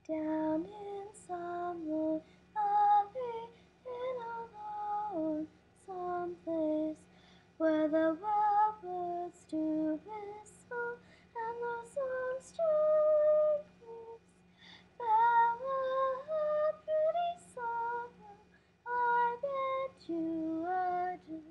down in some lonely valley, in a lone, someplace where the wild birds do whistle and the songsters farewell, a pretty sorrow, I bid you adieu.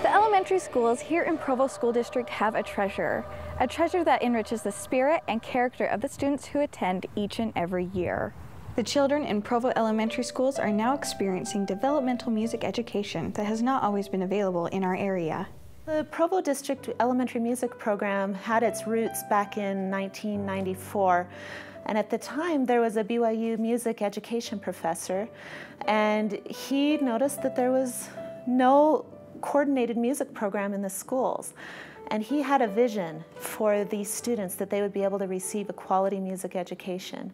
Elementary schools here in Provo School District have a treasure that enriches the spirit and character of the students who attend each and every year. The children in Provo elementary schools are now experiencing developmental music education that has not always been available in our area. The Provo District Elementary Music Program had its roots back in 1994. And at the time, there was a BYU music education professor, and he noticed that there was no coordinated music program in the schools. And he had a vision for these students that they would be able to receive a quality music education.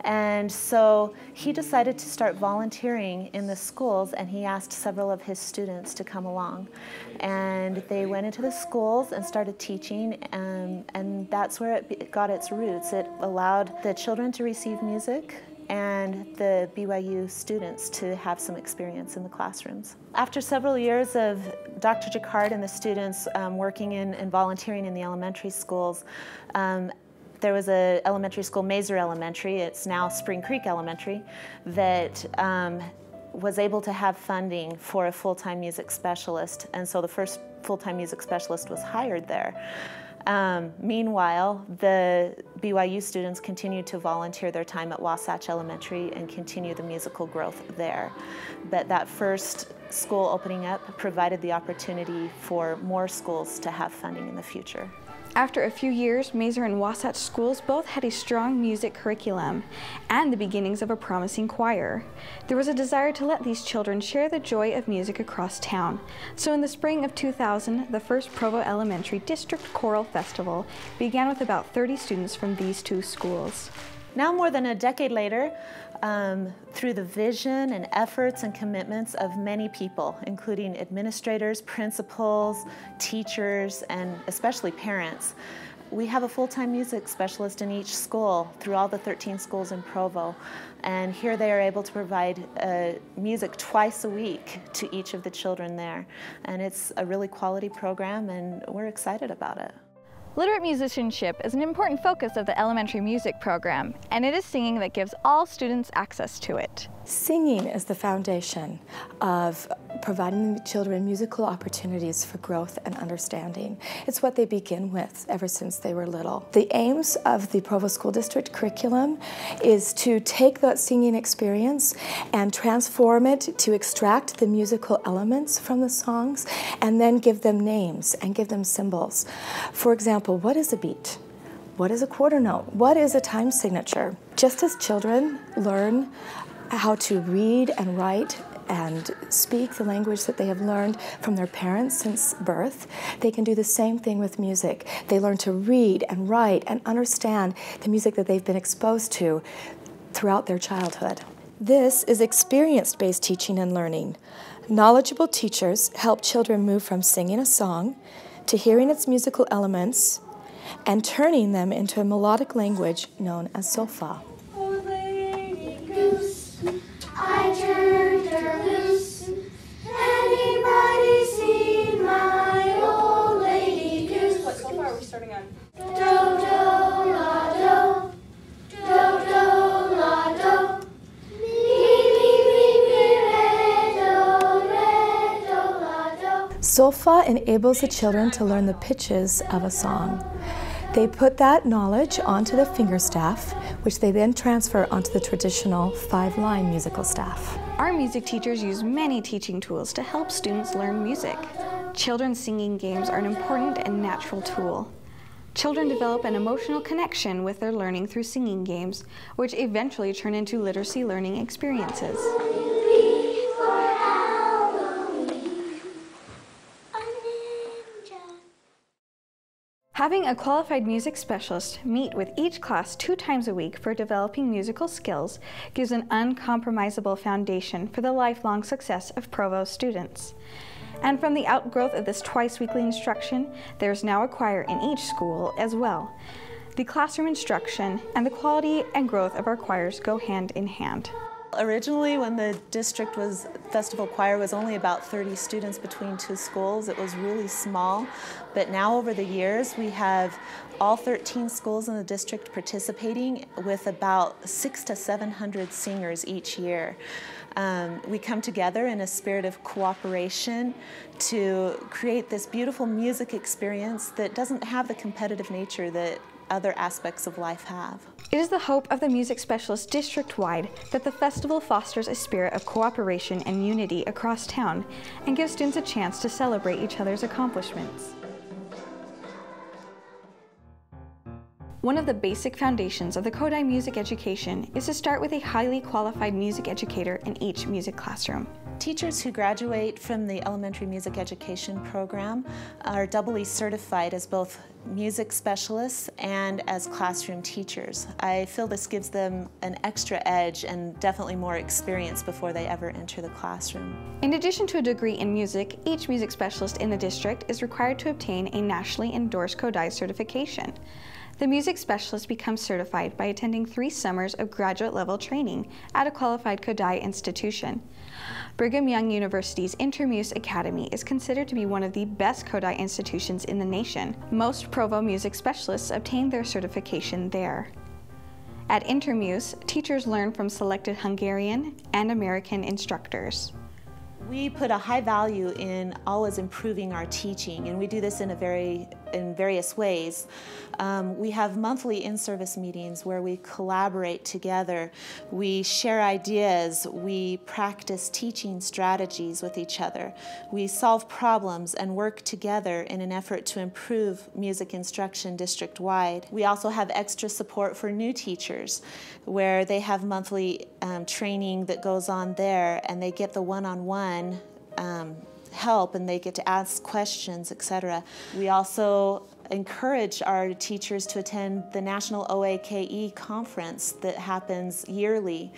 And so he decided to start volunteering in the schools, and he asked several of his students to come along. And they went into the schools and started teaching, and that's where it got its roots. It allowed the children to receive music and the BYU students to have some experience in the classrooms. After several years of Dr. Jacquard and the students working in and volunteering in the elementary schools, there was an elementary school, Mazer Elementary, it's now Spring Creek Elementary, that was able to have funding for a full-time music specialist, and so the first full-time music specialist was hired there. Meanwhile, the BYU students continued to volunteer their time at Wasatch Elementary and continue the musical growth there. But that first school opening up provided the opportunity for more schools to have funding in the future. After a few years, Mazer and Wasatch schools both had a strong music curriculum and the beginnings of a promising choir. There was a desire to let these children share the joy of music across town. So in the spring of 2000, the first Provo Elementary District Choral Festival began with about 30 students from these two schools. Now, more than a decade later, through the vision and efforts and commitments of many people, including administrators, principals, teachers, and especially parents, we have a full-time music specialist in each school through all the 13 schools in Provo. And here they are able to provide music twice a week to each of the children there. And it's a really quality program, and we're excited about it. Literate musicianship is an important focus of the elementary music program, and it is singing that gives all students access to it. Singing is the foundation of providing the children musical opportunities for growth and understanding. It's what they begin with ever since they were little. The aims of the Provo School District curriculum is to take that singing experience and transform it to extract the musical elements from the songs and then give them names and give them symbols. For example, what is a beat? What is a quarter note? What is a time signature? Just as children learn how to read and write and speak the language that they have learned from their parents since birth, they can do the same thing with music. They learn to read and write and understand the music that they've been exposed to throughout their childhood. This is experience-based teaching and learning. Knowledgeable teachers help children move from singing a song to hearing its musical elements and turning them into a melodic language known as solfa. Oh, lady goose, I turned her loose. Anybody seen my old lady goose? What solfa are we starting on? Do, do, la, do. Do, do, la, do. Mi, re, do, la, do. Solfa enables the children to learn the pitches of a song. They put that knowledge onto the finger staff, which they then transfer onto the traditional 5-line musical staff. Our music teachers use many teaching tools to help students learn music. Children's singing games are an important and natural tool. Children develop an emotional connection with their learning through singing games, which eventually turn into literacy learning experiences. Having a qualified music specialist meet with each class 2 times a week for developing musical skills gives an uncompromisable foundation for the lifelong success of Provo students. And from the outgrowth of this twice-weekly instruction, there is now a choir in each school as well. The classroom instruction and the quality and growth of our choirs go hand in hand. Originally, when the festival choir was only about 30 students between 2 schools, it was really small. But now over the years, we have all 13 schools in the district participating with about 600 to 700 singers each year. We come together in a spirit of cooperation to create this beautiful music experience that doesn't have the competitive nature that other aspects of life have. It is the hope of the music specialist district-wide that the festival fosters a spirit of cooperation and unity across town and gives students a chance to celebrate each other's accomplishments. One of the basic foundations of the Kodály music education is to start with a highly qualified music educator in each music classroom. Teachers who graduate from the elementary music education program are doubly certified as both music specialists and as classroom teachers. I feel this gives them an extra edge and definitely more experience before they ever enter the classroom. In addition to a degree in music, each music specialist in the district is required to obtain a nationally endorsed Kodály certification. The music specialist becomes certified by attending 3 summers of graduate-level training at a qualified Kodály institution. Brigham Young University's Intermuse Academy is considered to be one of the best Kodály institutions in the nation. Most Provo music specialists obtain their certification there. At Intermuse, teachers learn from selected Hungarian and American instructors. We put a high value in always improving our teaching, and we do this in various ways. We have monthly in-service meetings where we collaborate together. We share ideas. We practice teaching strategies with each other. We solve problems and work together in an effort to improve music instruction district-wide. We also have extra support for new teachers where they have monthly training that goes on there, and they get the one-on-one help, and they get to ask questions, etc. We also encourage our teachers to attend the National OAKE conference that happens yearly,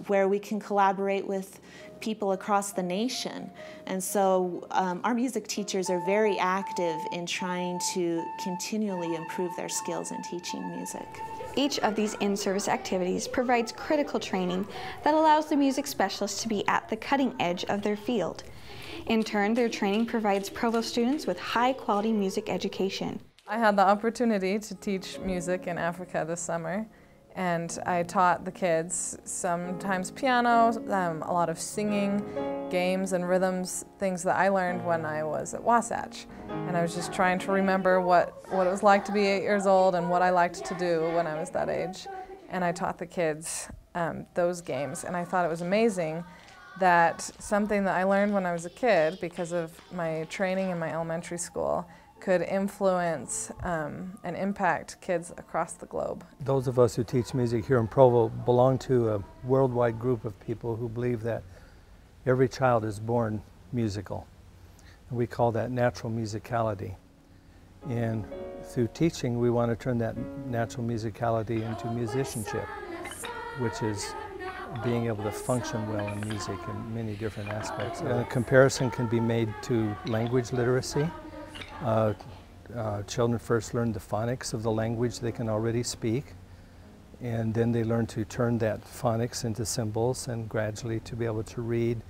where we can collaborate with people across the nation. And so our music teachers are very active in trying to continually improve their skills in teaching music. Each of these in-service activities provides critical training that allows the music specialists to be at the cutting edge of their field. In turn, their training provides Provo students with high-quality music education. I had the opportunity to teach music in Africa this summer, and I taught the kids sometimes piano, a lot of singing, games and rhythms, things that I learned when I was at Wasatch. And I was just trying to remember what it was like to be 8 years old and what I liked to do when I was that age. And I taught the kids those games, and I thought it was amazing that something that I learned when I was a kid because of my training in my elementary school could influence and impact kids across the globe. Those of us who teach music here in Provo belong to a worldwide group of people who believe that every child is born musical. And we call that natural musicality. And through teaching, we want to turn that natural musicality into musicianship, which is being able to function well in music in many different aspects. A comparison can be made to language literacy. Children first learn the phonics of the language they can already speak, and then they learn to turn that phonics into symbols and gradually to be able to read,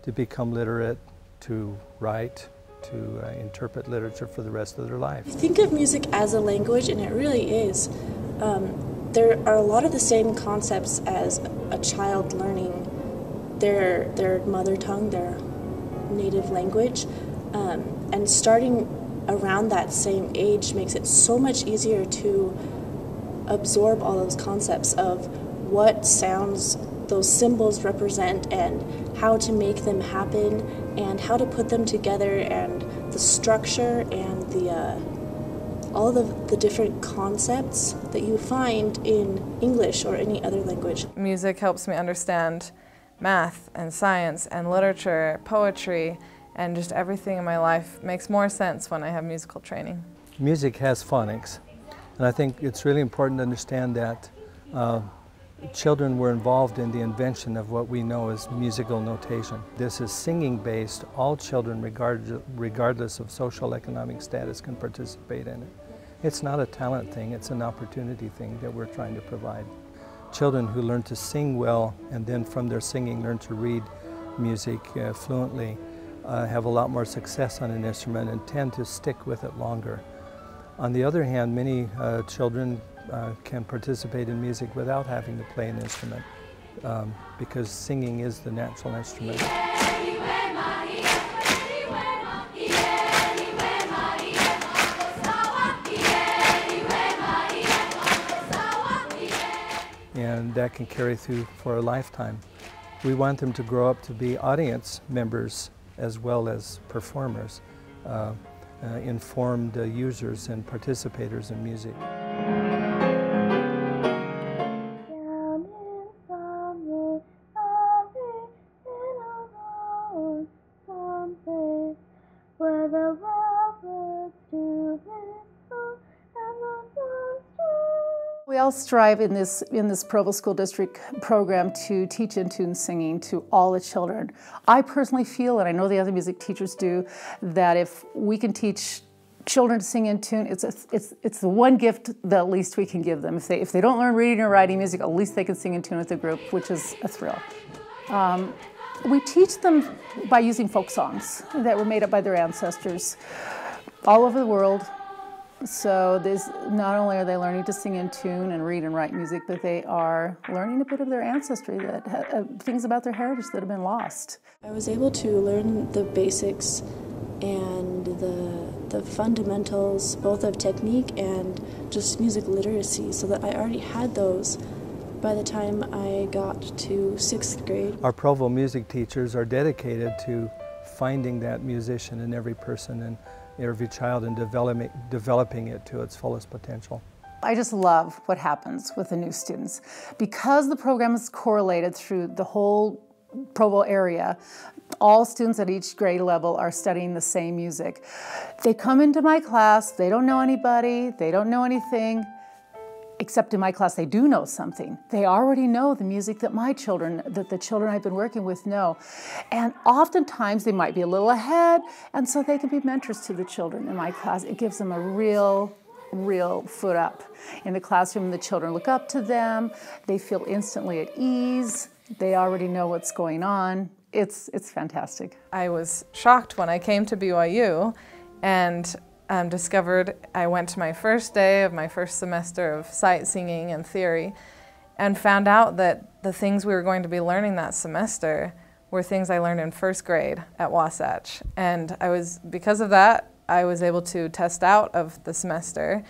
to become literate, to write, to interpret literature for the rest of their life. I think of music as a language, and it really is. There are a lot of the same concepts as a child learning their mother tongue, their native language, and starting around that same age makes it so much easier to absorb all those concepts of what sounds those symbols represent and how to make them happen and how to put them together and the structure and all of the different concepts that you find in English or any other language. Music helps me understand math and science and literature, poetry, and just everything in my life makes more sense when I have musical training. Music has phonics, and I think it's really important to understand that children were involved in the invention of what we know as musical notation. This is singing based. All children, regardless of social economic status, can participate in it. It's not a talent thing, it's an opportunity thing that we're trying to provide. Children who learn to sing well and then from their singing learn to read music fluently have a lot more success on an instrument and tend to stick with it longer. On the other hand, many children can participate in music without having to play an instrument because singing is the natural instrument. And that can carry through for a lifetime. We want them to grow up to be audience members as well as performers, informed users and participators in music. We all strive in this Provo School District program to teach in tune singing to all the children. I personally feel, and I know the other music teachers do, that if we can teach children to sing in tune, it's the one gift that at least we can give them. If they don't learn reading or writing music, at least they can sing in tune with the group, which is a thrill. We teach them by using folk songs that were made up by their ancestors all over the world. So not only are they learning to sing in tune and read and write music, but they are learning a bit of their ancestry, things about their heritage that have been lost. I was able to learn the basics and the fundamentals, both of technique and just music literacy, so that I already had those by the time I got to 6th grade. Our Provo music teachers are dedicated to finding that musician in every person and every child and developing it to its fullest potential. I just love what happens with the new students. Because the program is correlated through the whole Provo area, all students at each grade level are studying the same music. They come into my class, they don't know anybody, they don't know anything, except in my class they do know something. They already know the music that the children I've been working with know. And oftentimes they might be a little ahead, and so they can be mentors to the children in my class. It gives them a real foot up. In the classroom, the children look up to them, they feel instantly at ease, they already know what's going on. It's fantastic. I was shocked when I came to BYU and discovered I went to my first day of my first semester of sight singing and theory and found out that the things we were going to be learning that semester were things I learned in 1st grade at Wasatch. And because of that, I was able to test out of the semester.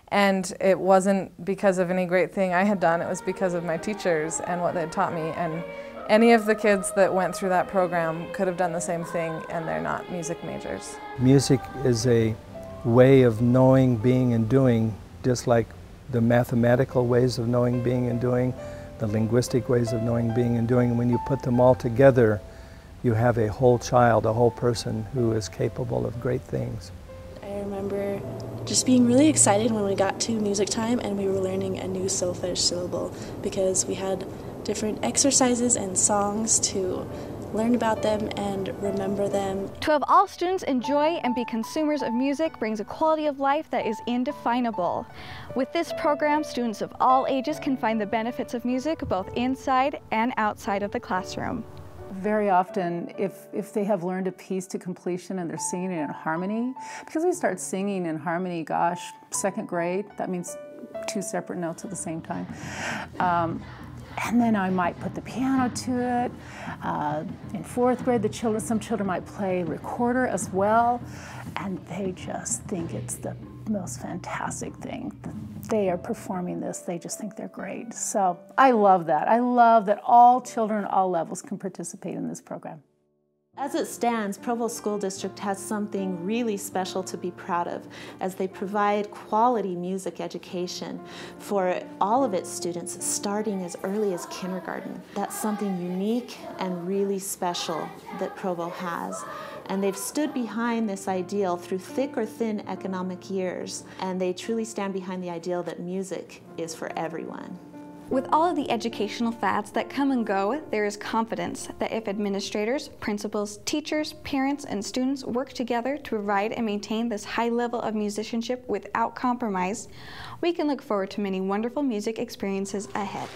And it wasn't because of any great thing I had done, it was because of my teachers and what they had taught me. And any of the kids that went through that program could have done the same thing, and they're not music majors. Music is a way of knowing, being, and doing, just like the mathematical ways of knowing, being, and doing, the linguistic ways of knowing, being, and doing. And when you put them all together, you have a whole child, a whole person who is capable of great things. I remember just being really excited when we got to music time and we were learning a new solfege syllable, because we had different exercises and songs to learn about them and remember them. To have all students enjoy and be consumers of music brings a quality of life that is indefinable. With this program, students of all ages can find the benefits of music both inside and outside of the classroom. Very often, if they have learned a piece to completion and they're singing it in harmony, because we start singing in harmony, gosh, 2nd grade, that means 2 separate notes at the same time. And then I might put the piano to it. In 4th grade, some children might play recorder as well, and they just think it's the most fantastic thing. They are performing this, they just think they're great. So I love that. I love that all children at all levels can participate in this program. As it stands, Provo School District has something really special to be proud of, as they provide quality music education for all of its students starting as early as kindergarten. That's something unique and really special that Provo has. And they've stood behind this ideal through thick or thin economic years, and they truly stand behind the ideal that music is for everyone. With all of the educational fads that come and go, there is confidence that if administrators, principals, teachers, parents, and students work together to provide and maintain this high level of musicianship without compromise, we can look forward to many wonderful music experiences ahead.